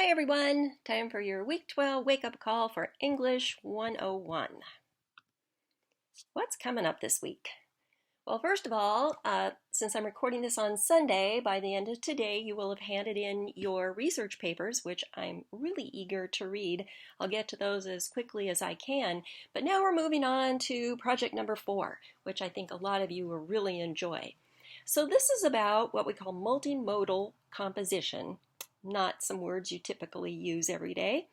Hi everyone, time for your week 12 wake-up call for English 101. What's coming up this week? Well, first of all, since I'm recording this on Sunday, by the end of today you will have handed in your research papers, which I'm really eager to read. I'll get to those as quickly as I can, but now we're moving on to project number 4, which I think a lot of you will really enjoy. So this is about what we call multimodal composition, not some words you typically use every day.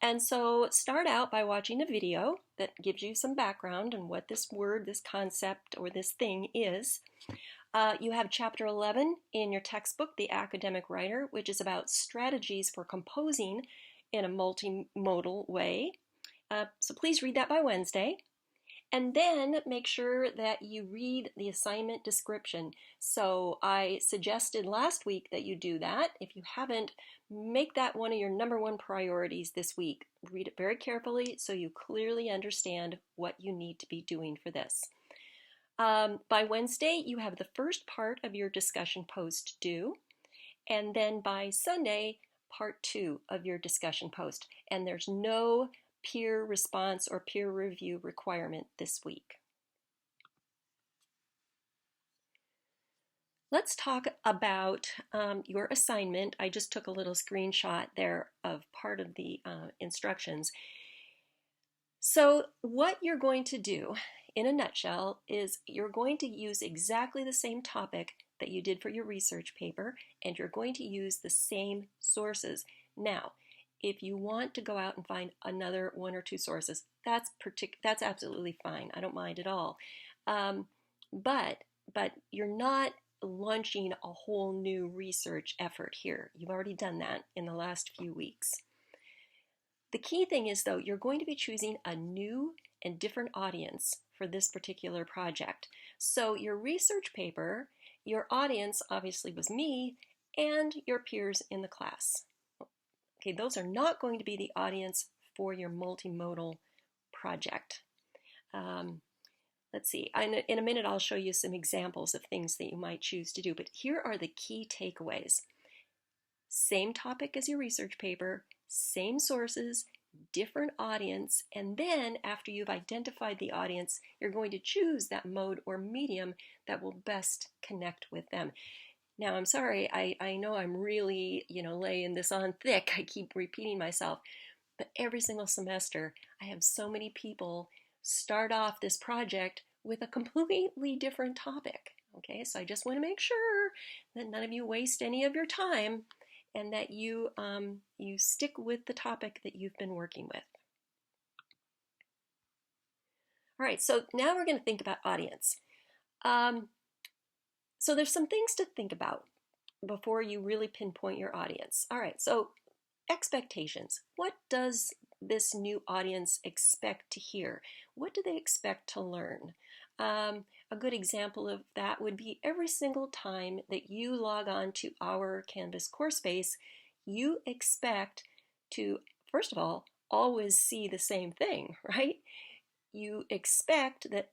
And so start out by watching a video that gives you some background on what this word, this concept, or this thing is. You have chapter 11 in your textbook, The Academic Writer, which is about strategies for composing in a multimodal way. So please read that by Wednesday. And then make sure that you read the assignment description. So I suggested last week that you do that. If you haven't, make that one of your #1 priorities this week. Read it very carefully so you clearly understand what you need to be doing for this. By Wednesday, you have the first part of your discussion post due. And then by Sunday, part 2 of your discussion post. And there's no peer response or peer review requirement this week. Let's talk about your assignment. I just took a little screenshot there of part of the instructions. So what you're going to do in a nutshell is you're going to use exactly the same topic that you did for your research paper, and you're going to use the same sources. Now, if you want to go out and find another 1 or 2 sources, that's absolutely fine. I don't mind at all. But you're not launching a whole new research effort here. You've already done that in the last few weeks. The key thing is, though, you're going to be choosing a new and different audience for this particular project. So your research paper, your audience obviously was me and your peers in the class. Okay, those are not going to be the audience for your multimodal project. Let's see, in a minute I'll show you some examples of things that you might choose to do, but here are the key takeaways. Same topic as your research paper, same sources, different audience, and then after you've identified the audience, you're going to choose that mode or medium that will best connect with them. Now, I'm sorry, I know I'm really, laying this on thick. I keep repeating myself, but every single semester, I have so many people start off this project with a completely different topic. Okay, so I just want to make sure that none of you waste any of your time and that you stick with the topic that you've been working with. All right, so now we're going to think about audience. So there's some things to think about before you really pinpoint your audience. All right, so expectations. What does this new audience expect to hear? What do they expect to learn? A good example of that would be every single time that you log on to our Canvas course space, you expect to, first of all, always see the same thing, right? You expect that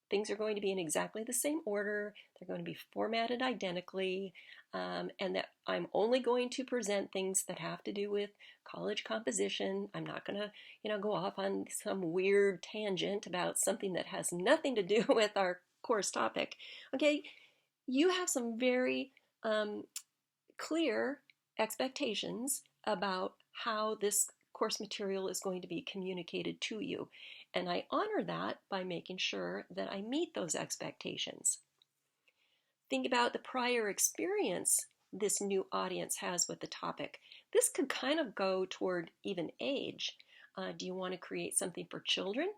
things are going to be in exactly the same order, they're going to be formatted identically, and that I'm only going to present things that have to do with college composition. I'm not going to, go off on some weird tangent about something that has nothing to do with our course topic. Okay, you have some very clear expectations about how this course material is going to be communicated to you. And I honor that by making sure that I meet those expectations. Think about the prior experience this new audience has with the topic. This could kind of go toward even age. Do you want to create something for children?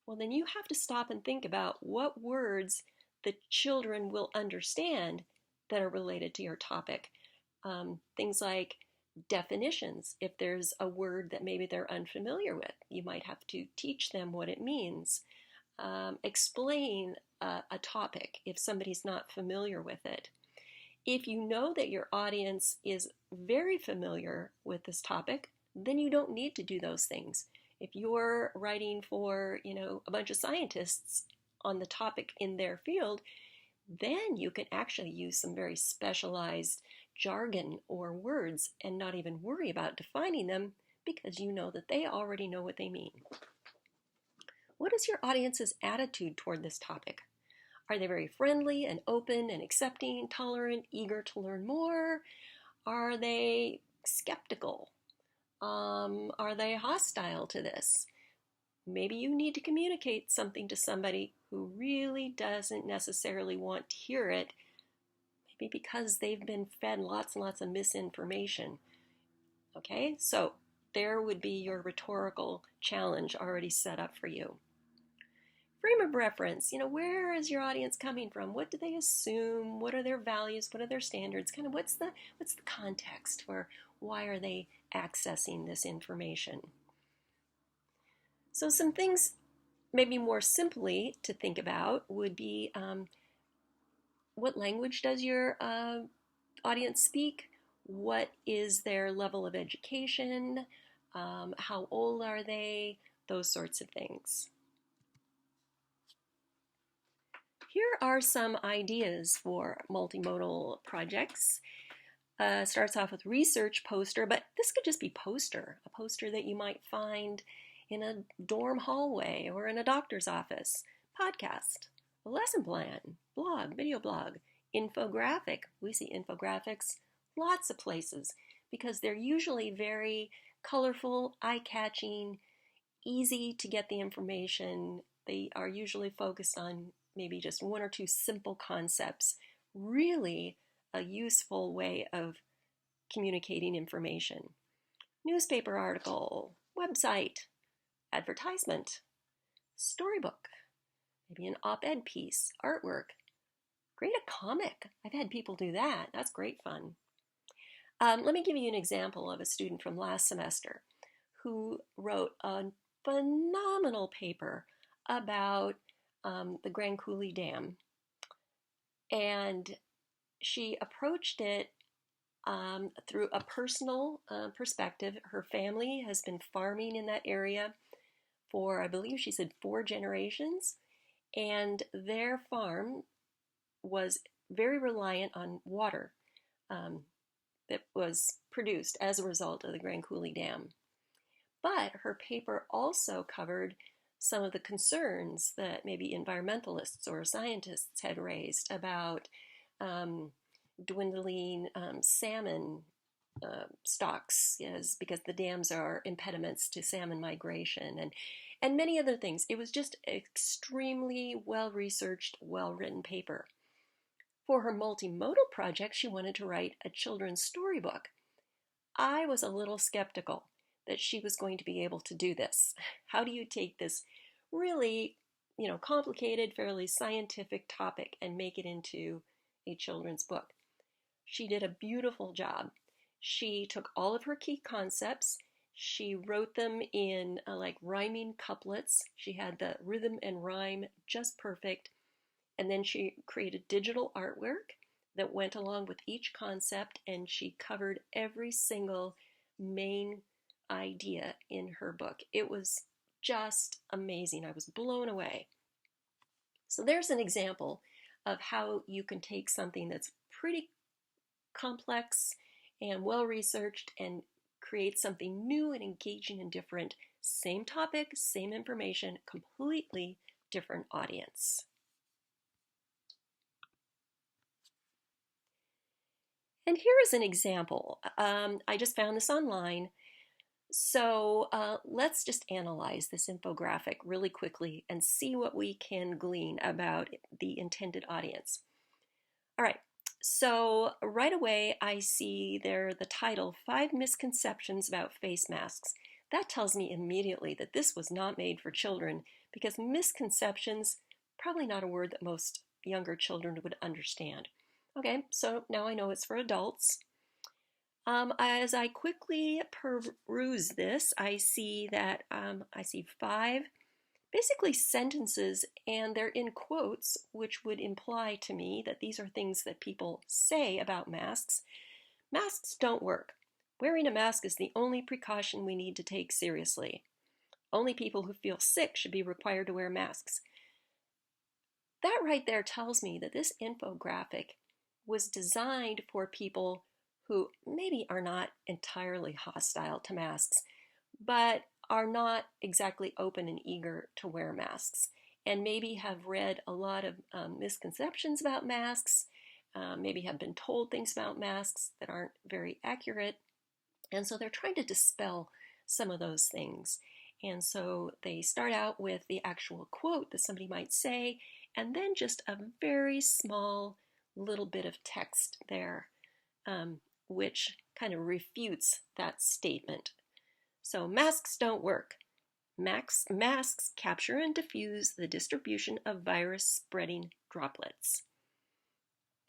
Well, then you have to stop and think about what words the children will understand that are related to your topic. Things like definitions. If there's a word that maybe they're unfamiliar with, you might have to teach them what it means. Explain a topic if somebody's not familiar with it. If you know that your audience is very familiar with this topic, then you don't need to do those things. If you're writing for, a bunch of scientists on the topic in their field, then you can actually use some very specialized jargon or words and not even worry about defining them because you know that they already know what they mean. What is your audience's attitude toward this topic? Are they very friendly and open and accepting, tolerant, eager to learn more? Are they skeptical? Are they hostile to this? Maybe you need to communicate something to somebody who really doesn't necessarily want to hear it, maybe because they've been fed lots and lots of misinformation. Okay, so there would be your rhetorical challenge already set up for you. Frame of reference, where is your audience coming from? What do they assume? What are their values? What are their standards? Kind of what's the context for why are they accessing this information? So some things maybe more simply to think about would be what language does your audience speak? What is their level of education? How old are they? Those sorts of things. Here are some ideas for multimodal projects. Starts off with research poster, but this could just be a poster that you might find in a dorm hallway or in a doctor's office. Podcast, a lesson plan, blog, video blog, infographic. We see infographics lots of places because they're usually very colorful, eye-catching, easy to get the information. They are usually focused on maybe just one or two simple concepts. Really a useful way of communicating information. Newspaper article, website, advertisement, storybook, maybe an op-ed piece, artwork. Create a comic. I've had people do that. That's great fun. Let me give you an example of a student from last semester who wrote a phenomenal paper about the Grand Coulee Dam. And she approached it through a personal perspective. Her family has been farming in that area for, I believe she said, 4 generations. And their farm was very reliant on water that was produced as a result of the Grand Coulee Dam. But her paper also covered some of the concerns that maybe environmentalists or scientists had raised about dwindling salmon stocks, because the dams are impediments to salmon migration, and many other things. It was just an extremely well-researched, well-written paper. For her multimodal project, she wanted to write a children's storybook. I was a little skeptical that she was going to be able to do this. How do you take this really, complicated, fairly scientific topic and make it into a children's book? She did a beautiful job. She took all of her key concepts. She wrote them in like rhyming couplets. She had the rhythm and rhyme just perfect. And then she created digital artwork that went along with each concept, and she covered every single main idea in her book. It was just amazing. I was blown away. So there's an example of how you can take something that's pretty complex and well-researched and create something new and engaging and different. Same topic, same information, completely different audience. And here is an example. I just found this online. So let's just analyze this infographic really quickly and see what we can glean about the intended audience. All right, so right away I see there the title, 5 Misconceptions About Face Masks. That tells me immediately that this was not made for children, because misconceptions, probably not a word that most younger children would understand. Okay, so now I know it's for adults. As I quickly peruse this, I see that I see 5 basically sentences, and they're in quotes, which would imply to me that these are things that people say about masks. Masks don't work. Wearing a mask is the only precaution we need to take seriously. Only people who feel sick should be required to wear masks. That right there tells me that this infographic was designed for people who maybe are not entirely hostile to masks, but are not exactly open and eager to wear masks, and maybe have read a lot of misconceptions about masks, maybe have been told things about masks that aren't very accurate, and so they're trying to dispel some of those things. And so they start out with the actual quote that somebody might say, and then just a very small little bit of text there, which kind of refutes that statement. So masks don't work. Masks capture and diffuse the distribution of virus-spreading droplets.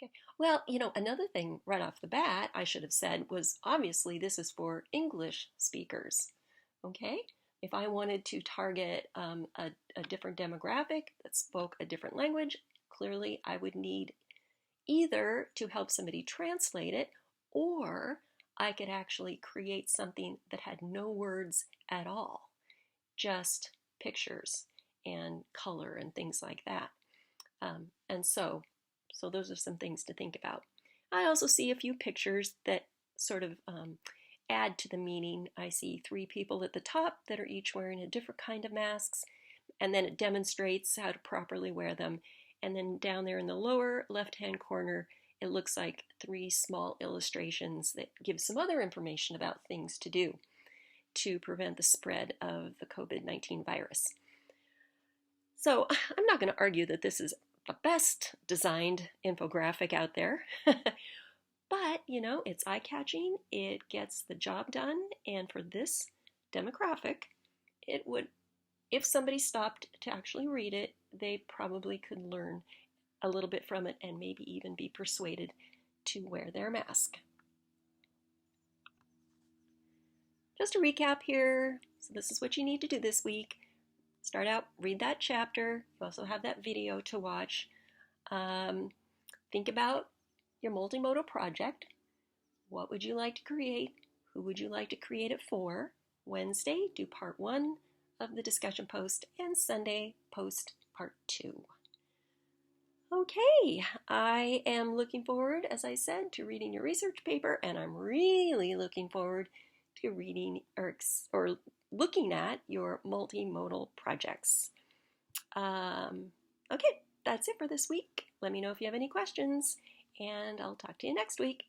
Okay. Well, another thing right off the bat I should have said was obviously this is for English speakers. Okay? If I wanted to target a different demographic that spoke a different language, clearly I would need either to help somebody translate it, or I could actually create something that had no words at all, just pictures and color and things like that. And so those are some things to think about. I also see a few pictures that sort of add to the meaning. I see 3 people at the top that are each wearing a different kind of masks, and then it demonstrates how to properly wear them. And then down there in the lower left-hand corner, it looks like 3 small illustrations that give some other information about things to do to prevent the spread of the COVID-19 virus. So I'm not going to argue that this is the best designed infographic out there, but it's eye-catching, it gets the job done, and for this demographic, it would, if somebody stopped to actually read it, they probably could learn a little bit from it and maybe even be persuaded to wear their mask. Just to recap here, so this is what you need to do this week. Start out, read that chapter. You also have that video to watch. Think about your multimodal project. What would you like to create? Who would you like to create it for? Wednesday, do part 1 of the discussion post, and Sunday, post part 2. Okay, I am looking forward, as I said, to reading your research paper, and I'm really looking forward to reading or looking at your multimodal projects. Okay, that's it for this week. Let me know if you have any questions, and I'll talk to you next week.